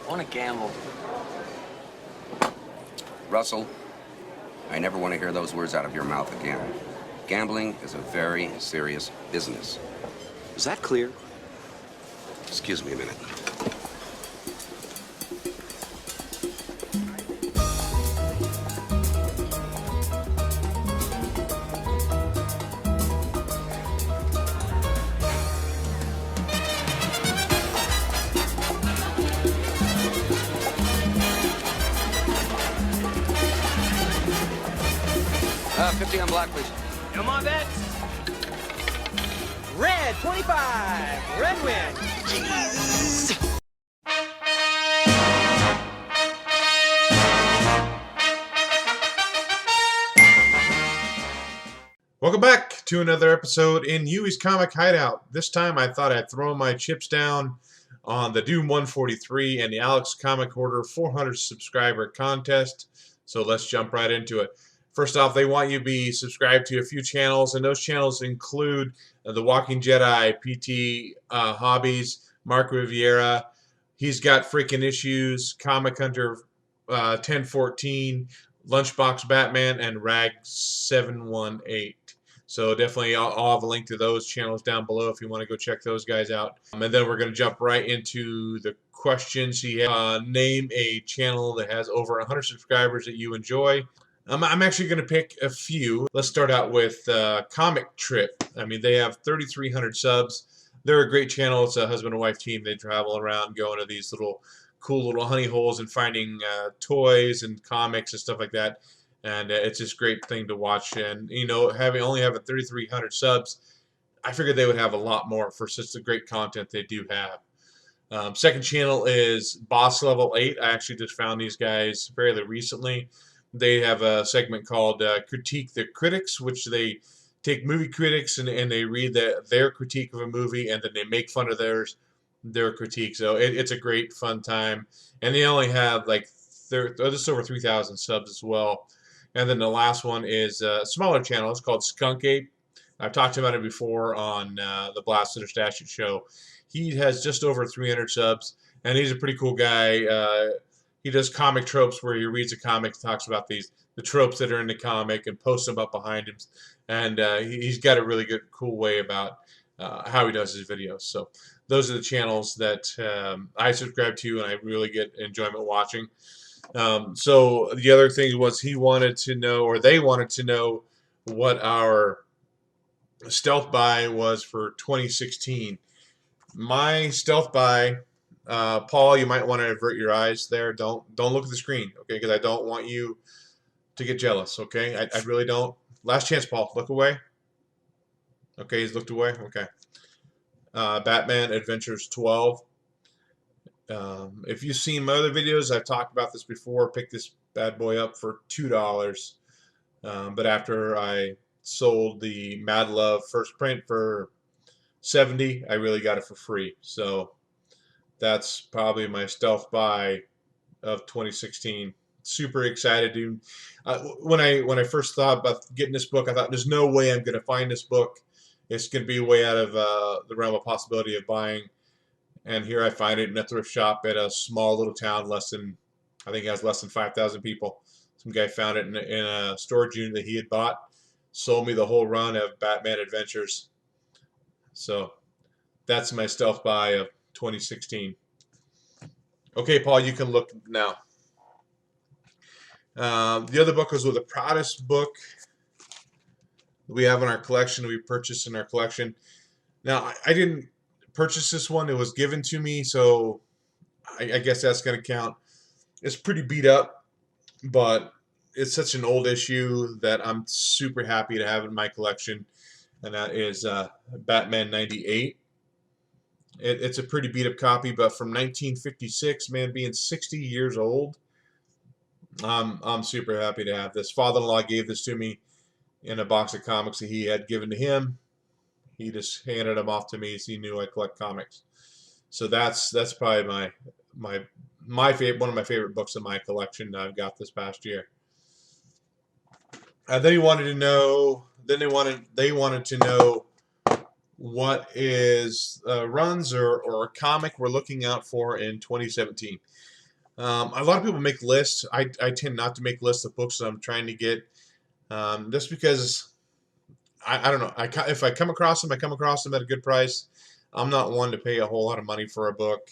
I want to gamble. Russell, I never want to hear those words out of your mouth again. Gambling is a very serious business. Is that clear? Excuse me a minute. $50 on black, please. Come on, bets. Red, 25. Red win. Jeez. Welcome back to another episode in Huey's Comic Hideout. This time I thought I'd throw my chips down on the Doom 143 and the Alex Comic Hoarder 400 subscriber contest. So let's jump right into it. First off, they want you to be subscribed to a few channels, and those channels include The Walking Jedi, PT Hobbies, Mark Rivera. He's got freaking issues, Comic Hunter 1014, Lunchbox Batman, and Rag 718. So definitely I'll have a link to those channels down below if you want to go check those guys out. And then we're going to jump right into the questions. Name a channel that has over 100 subscribers that you enjoy. I'm actually going to pick a few. Let's start out with Comic Trip. I mean, they have 3,300 subs. They're a great channel. It's a husband and wife team. They travel around going to these cool little honey holes and finding toys and comics and stuff like that. And it's just a great thing to watch. And, you know, only having 3,300 subs, I figured they would have a lot more for such the great content they do have. Second channel is Boss Level 8. I actually just found these guys fairly recently. They have a segment called Critique the Critics, which they take movie critics and they read their critique of a movie, and then they make fun of their critique. So it's a great fun time. And they only have like just over 3,000 subs as well. And then the last one is a smaller channel. It's called Skunkape. I've talked about it before on the Blasted or Statute show. He has just over 300 subs, and he's a pretty cool guy. He does comic tropes where he reads a comic, talks about the tropes that are in the comic, and posts them up behind him. And he's got a really good, cool way about how he does his videos. So those are the channels that I subscribe to, and I really get enjoyment watching. So the other thing was they wanted to know what our stealth buy was for 2016. My stealth buy. Paul, you might want to avert your eyes there. Don't look at the screen, okay? Because I don't want you to get jealous, okay? I really don't. Last chance, Paul. Look away. Okay, he's looked away. Okay. Batman Adventures 12. If you've seen my other videos, I've talked about this before. Pick this bad boy up for $2. But after I sold the Mad Love first print for $70, I really got it for free. So that's probably my stealth buy of 2016. Super excited, dude. When I first thought about getting this book, I thought there's no way I'm going to find this book. It's going to be way out of the realm of possibility of buying. And here I find it in a thrift shop at a small little town, I think it has less than 5,000 people. Some guy found it in a storage unit that he had bought, sold me the whole run of Batman Adventures. So that's my stealth buy of 2016. Okay, Paul, you can look now. The other book was the proudest book we have in our collection. We purchased in our collection. Now, I didn't purchase this one. It was given to me, so I guess that's going to count. It's pretty beat up, but it's such an old issue that I'm super happy to have in my collection, and that is Batman 98. It's a pretty beat up copy, but from 1956, man, being 60 years old, I'm super happy to have this. Father-in-law gave this to me in a box of comics that he had given to him. He just handed them off to me, so he knew I collect comics. So that's probably my favorite, one of my favorite books in my collection that I've got this past year. Then he wanted to know. Then they wanted to know what is runs or a comic we're looking out for in 2017. A lot of people make lists. I tend not to make lists of books that I'm trying to get, just because I don't know. If I come across them, I come across them at a good price. I'm not one to pay a whole lot of money for a book,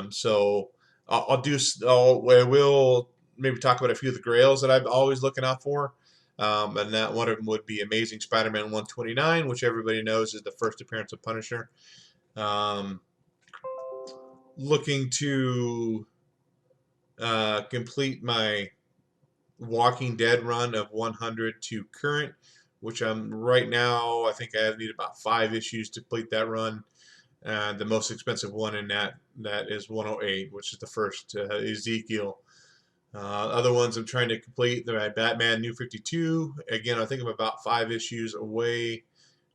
so I will maybe talk about a few of the grails that I'm always looking out for. And that one of them would be Amazing Spider-Man 129, which everybody knows is the first appearance of Punisher. Um, Looking to complete my Walking Dead run of 100 to current, which I'm right now. I think I need about 5 issues to complete that run. The most expensive one in that is 108, which is the first Ezekiel. Other ones I'm trying to complete. They're Batman New 52. Again, I think I'm about 5 issues away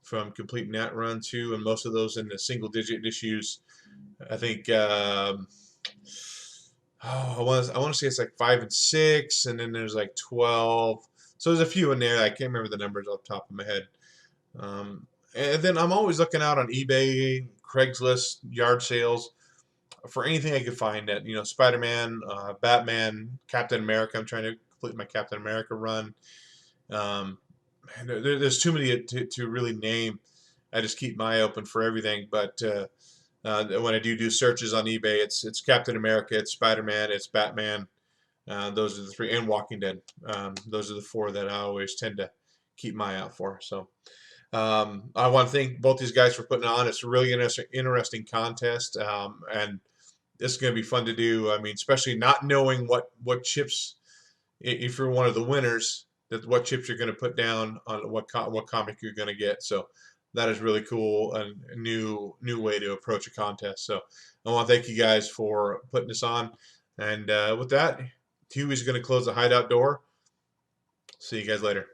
from completing that run too, and most of those in the single-digit issues. I think I want to say it's like 5 and 6, and then there's like 12. So there's a few in there. I can't remember the numbers off the top of my head. And then I'm always looking out on eBay, Craigslist, yard sales for anything I could find that, Spider-Man, Batman, Captain America. I'm trying to complete my Captain America run. Um, there's too many to really name. I just keep my eye open for everything. But when I do searches on eBay, it's Captain America, it's Spider-Man, it's Batman. Those are the three, and Walking Dead. Those are the four that I always tend to keep my eye out for. So I want to thank both these guys for putting on. It's a really interesting contest, and it's going to be fun to do. I mean, especially not knowing what chips, if you're one of the winners, that what chips you're going to put down on what comic you're going to get. So that is really cool and a new way to approach a contest. So I want to thank you guys for putting this on. And with that, Huey's going to close the hideout door. See you guys later.